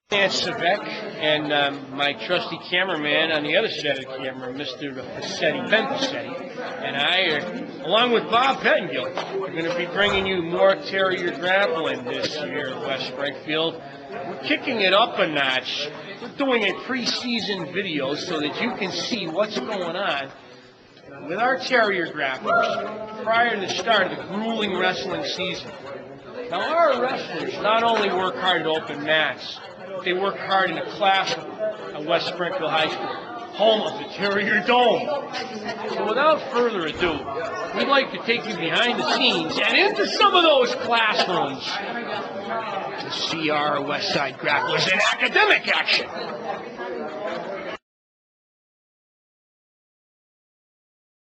Dan Savek and my trusty cameraman on the other side of the camera, Mr. Facchetti, Ben Facchetti, and I, along with Bob Pettingill, are going to be bringing you more Terrier grappling this year at West Springfield. We're kicking it up a notch. We're doing a pre-season video so that you can see what's going on with our Terrier grapplers prior to the start of the grueling wrestling season. Now, our wrestlers not only work hard at open mats, they work hard in the classroom at West Springfield High School, home of the Terrier Dome. So without further ado, we'd like to take you behind the scenes and into some of those classrooms to see our West Side grapplers in academic action.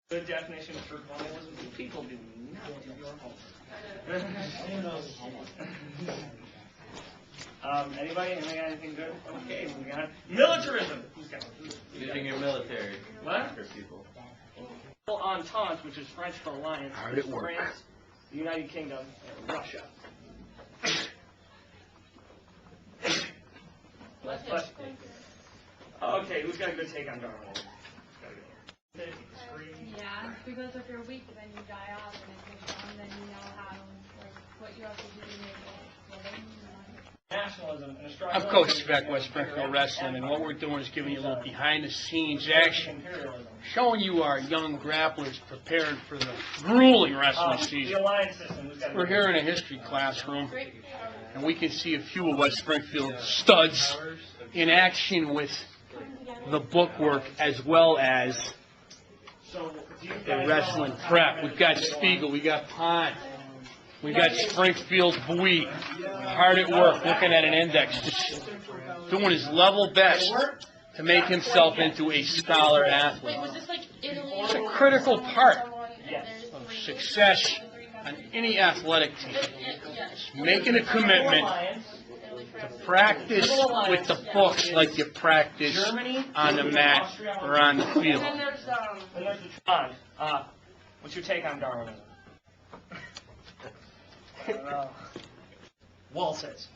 The definition for colonialism is people do not do your homework. Anybody got anything good? Okay, we got militarism. Who's got it? Using your military. What? For people. Entente, which is French for alliance. Hard at work. France, the United Kingdom, and Russia. Okay, who's got a good take on Darwin? Yeah, because if you're weak, then you die off, and if you're strong, then you know how to, like, what you have to do to make it living. Nationalism and a strong. I'm Coach Speck, West Springfield Wrestling, and what we're doing is giving you a little behind-the-scenes action, showing you our young grapplers prepared for the grueling wrestling The season. alliance system. Who's got We're here in a history classroom, and we can see a few of West Springfield studs in action with the bookwork as well as the wrestling prep. We've got Spiegel, we got Pond, we got Springfield Bowie, hard at work, looking at an index, just doing his level best to make himself into a scholar athlete. It's a critical part of success on any athletic team. It's making a commitment to practice with the books like you practice on the mat or on the field. And there's the Tron. What's your take on Darwinism? Wall says.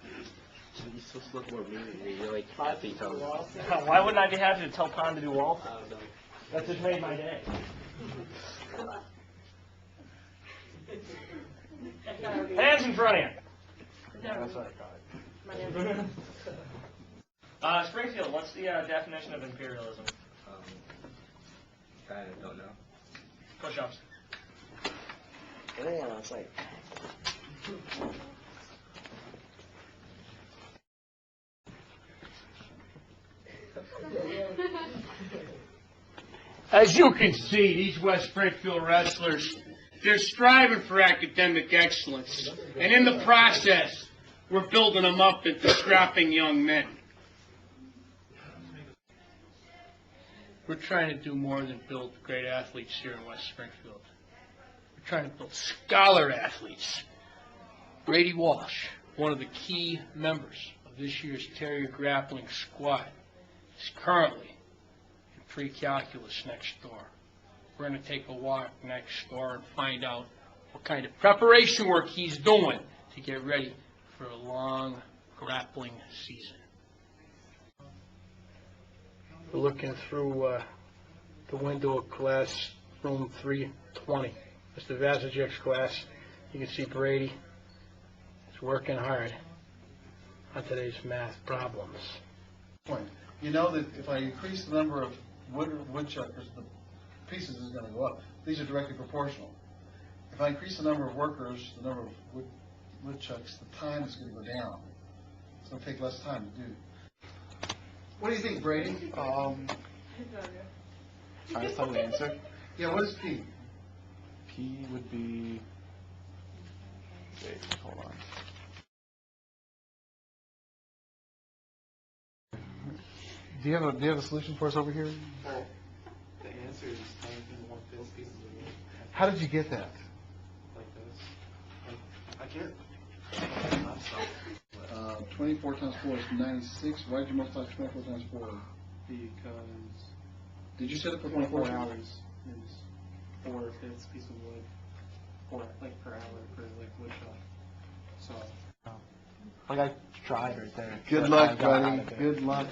You're supposed to look more mean. You're like happy telling us. Why wouldn't I be happy to tell Pond to do Wall says? That just made my day. Hands in front of you. That's what I call it. Springfield, what's the definition of imperialism? I don't know. Push-ups. Yeah, it's like. As you can see, these West Springfield wrestlers, they're striving for academic excellence. And in the process, we're building them up into strapping young men. We're trying to do more than build great athletes here in West Springfield. We're trying to build scholar athletes. Brady Walsh, one of the key members of this year's Terrier Grappling squad, is currently in pre-calculus next door. We're going to take a walk next door and find out what kind of preparation work he's doing to get ready for a long grappling season. We're looking through the window of classroom 320. Mr. Vazicek's class. You can see Brady is working hard on today's math problems. You know that if I increase the number of woodchuckers, the pieces is going to go up. These are directly proportional. If I increase the number of workers, the number of woodchucks, the time is going to go down. It's going to take less time to do. What do you think, Brady? I just have an answer. Yeah, what is P? P would be. Wait, hold on. Do you have a solution for us over here? Well, the answer is tying in 1/5 pieces of wood. How did you get that? Like this. I can't. 24 times 4 is 96. Why did you multiply 24 times 4? Because Did you set it for 24 24 hours is 4/5 piece of wood, per hour per wood shop. So Like I tried right there. Good but luck, I got out buddy. of it. Good luck.